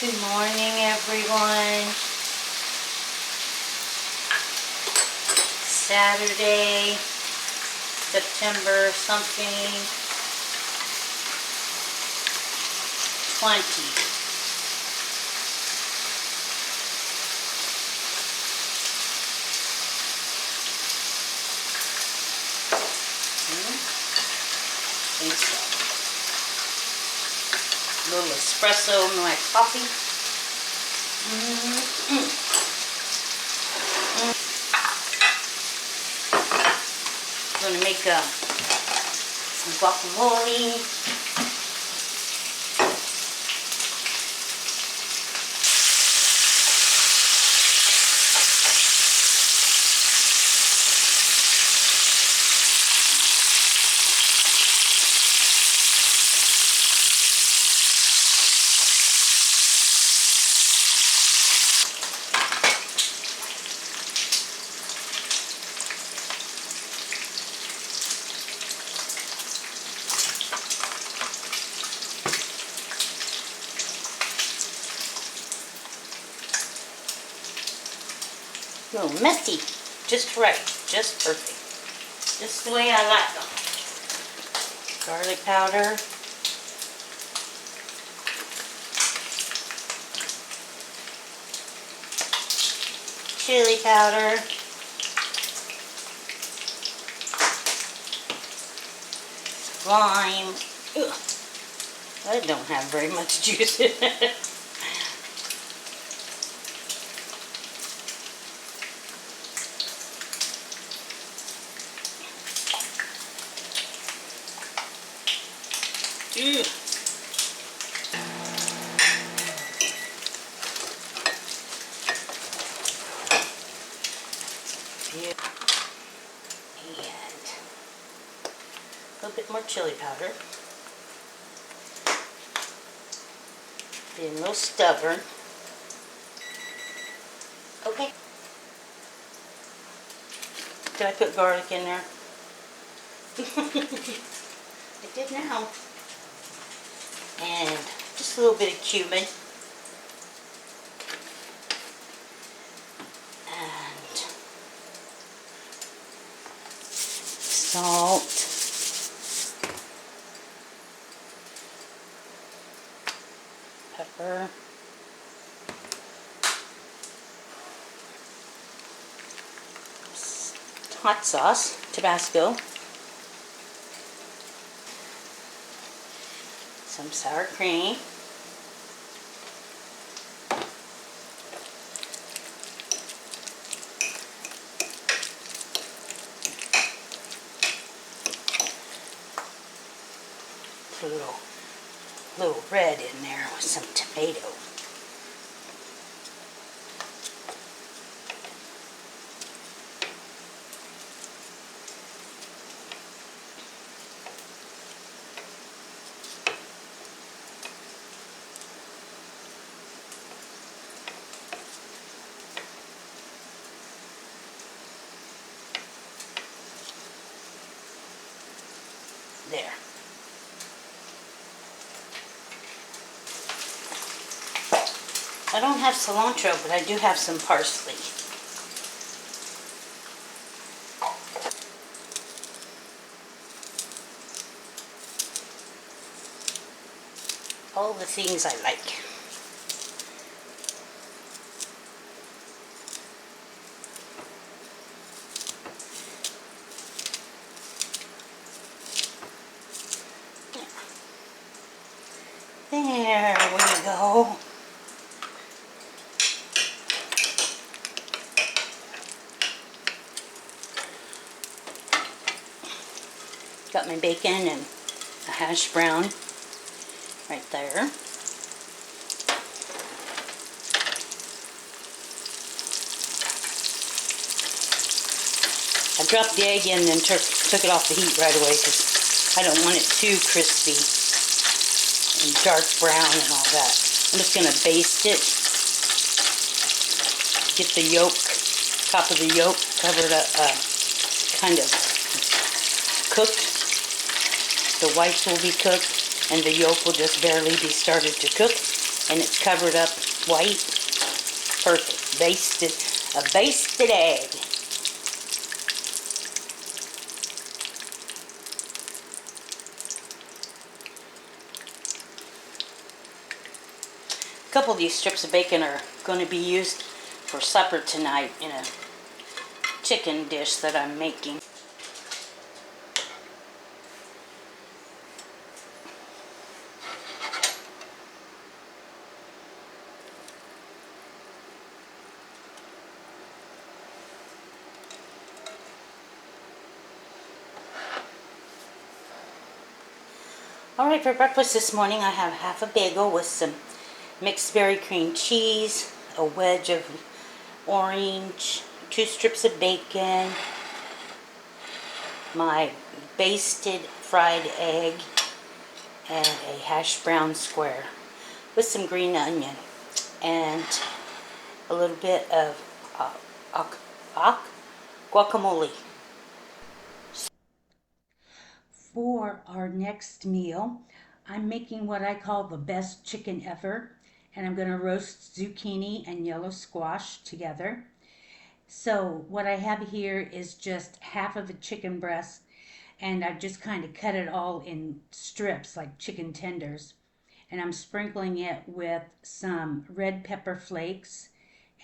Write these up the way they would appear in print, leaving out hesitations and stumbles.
Good morning, everyone. Saturday, September something 20. I think so. A little espresso in my coffee. I'm gonna make some guacamole. A little messy, just right, just perfect. Just the way I like them. Garlic powder. Chili powder. Lime. Ugh. That don't have very much juice in it. Ew. And a little bit more chili powder. Being a little stubborn. Okay. Did I put garlic in there? I did now. And just a little bit of cumin. And salt. Pepper. Hot sauce, Tabasco. Some sour cream. Put a little red in there with some tomato. There. I don't have cilantro, but I do have some parsley. All the things I like. There we go. Got my bacon and a hash brown right there. I dropped the egg in and took it off the heat right away because I don't want it too crispy and dark brown and all that. I'm just going to baste it. Get the yolk, top of the yolk covered up, kind of cooked. The whites will be cooked and the yolk will just barely be started to cook. and it's covered up white. Perfect. Basted, a basted egg. A couple of these strips of bacon are going to be used for supper tonight in a chicken dish that I'm making. Alright, for breakfast this morning I have half a bagel with some mixed berry cream cheese, a wedge of orange, 2 strips of bacon, my basted fried egg, and a hash brown square with some green onion and a little bit of guacamole. For our next meal, I'm making what I call the best chicken ever, and I'm going to roast zucchini and yellow squash together. So what I have here is just half of a chicken breast, and I've just kind of cut it all in strips like chicken tenders, and I'm sprinkling it with some red pepper flakes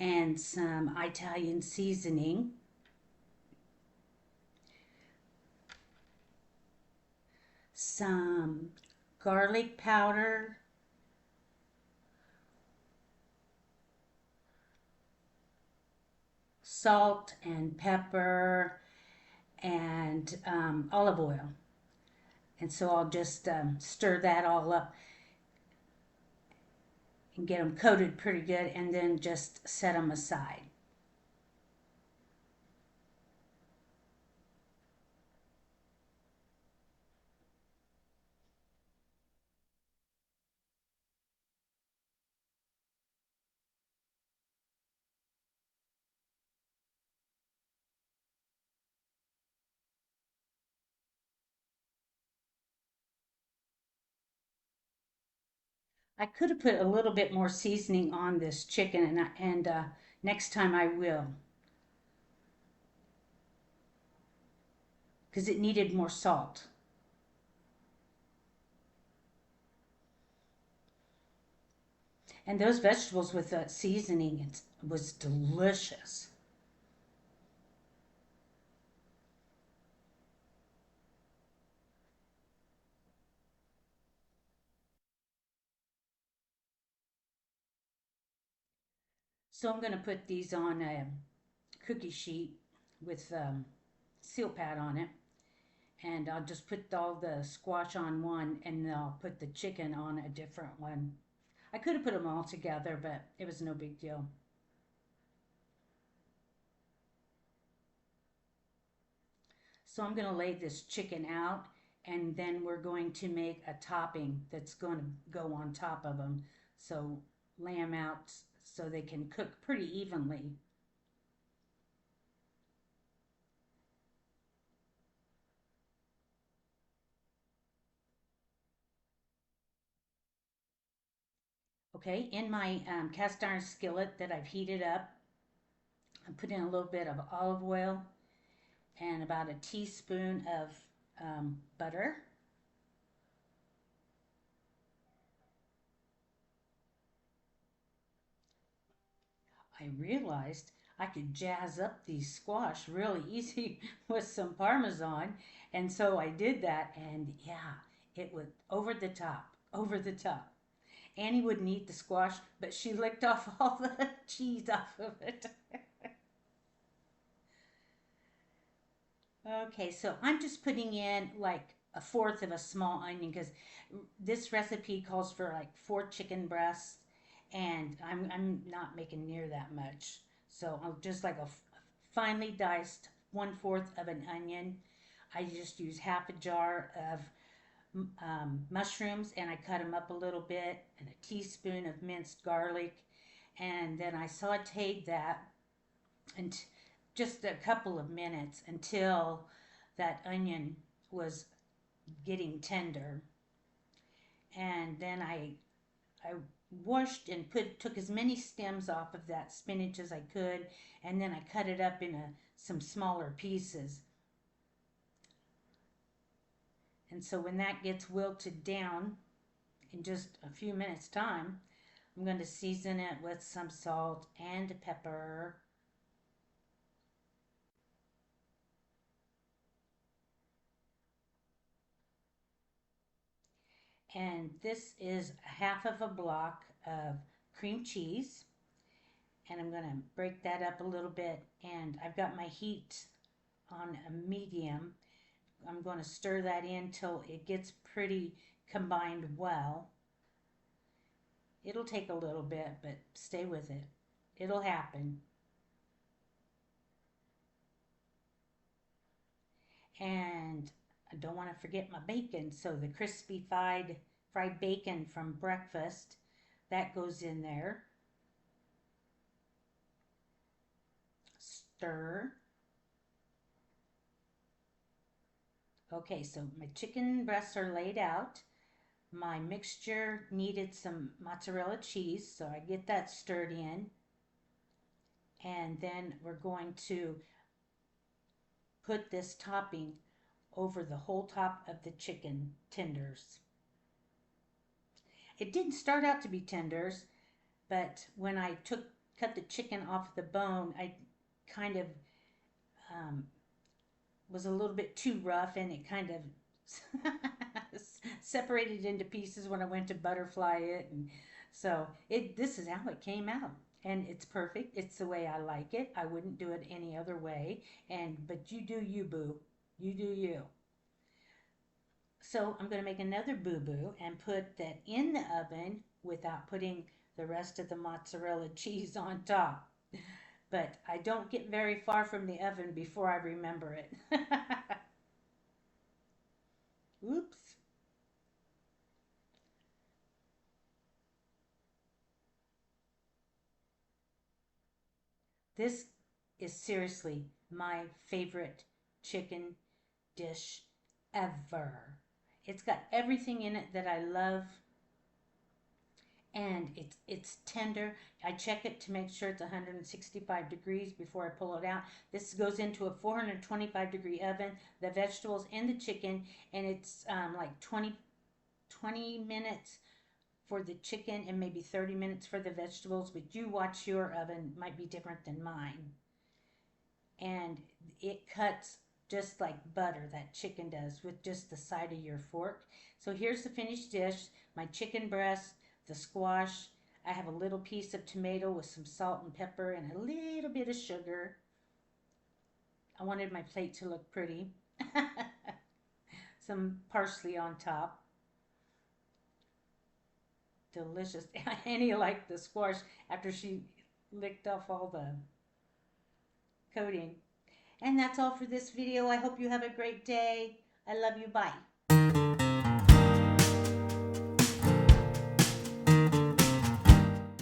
and some Italian seasoning, some garlic powder, salt and pepper, and olive oil. And so I'll just stir that all up and get them coated pretty good, and then just set them aside. I could have put a little bit more seasoning on this chicken, and next time I will, because it needed more salt. And those vegetables with that seasoning, it was delicious. So I'm going to put these on a cookie sheet with seal pad on it, and I'll just put all the squash on one, and then I'll put the chicken on a different one. I could have put them all together, but it was no big deal. So I'm going to lay this chicken out, and then we're going to make a topping that's going to go on top of them. So lay them out so they can cook pretty evenly. Okay, in my cast iron skillet that I've heated up, I put in a little bit of olive oil and about a teaspoon of butter. I realized I could jazz up these squash really easy with some Parmesan. And so I did that, and yeah, it was over the top, over the top. Annie wouldn't eat the squash, but she licked off all the cheese off of it. Okay, so I'm just putting in like a fourth of a small onion because this recipe calls for like 4 chicken breasts, and I'm not making near that much. So I'll just like a finely diced 1/4 of an onion. I just use half a jar of mushrooms, and I cut them up a little bit, and a teaspoon of minced garlic, and then I sauteed that and just a couple of minutes until that onion was getting tender. And then I washed and took as many stems off of that spinach as I could, and then I cut it up in some smaller pieces. And so when that gets wilted down in just a few minutes time, I'm going to season it with some salt and pepper. And this is half of a block of cream cheese. And I'm going to break that up a little bit. And I've got my heat on a medium. I'm going to stir that in till it gets pretty combined well. It'll take a little bit, but stay with it. It'll happen. And I don't want to forget my bacon. So the crispy fried bacon from breakfast, that goes in there. Stir. Okay, so my chicken breasts are laid out. My mixture needed some mozzarella cheese, so I get that stirred in. And then we're going to put this topping over the whole top of the chicken tenders. It didn't start out to be tenders, but when I cut the chicken off the bone, I kind of um, was a little bit too rough, and it kind of separated into pieces when I went to butterfly it, and so this is how it came out. And it's perfect. It's the way I like it. I wouldn't do it any other way. But you do you, boo. You do you. So I'm going to make another boo-boo and put that in the oven without putting the rest of the mozzarella cheese on top. But I don't get very far from the oven before I remember it. Oops. This is seriously my favorite chicken dish ever. It's got everything in it that I love, and it's tender. I check it to make sure it's 165 degrees before I pull it out. This goes into a 425-degree oven, the vegetables and the chicken, and it's like 20 minutes for the chicken and maybe 30 minutes for the vegetables, but you watch your oven, might be different than mine. And it cuts just like butter, that chicken does, with just the side of your fork. So here's the finished dish: my chicken breast, the squash. I have a little piece of tomato with some salt and pepper and a little bit of sugar. I wanted my plate to look pretty. Some parsley on top. Delicious. Annie liked the squash after she licked off all the coating. And that's all for this video. I hope you have a great day. I love you. Bye.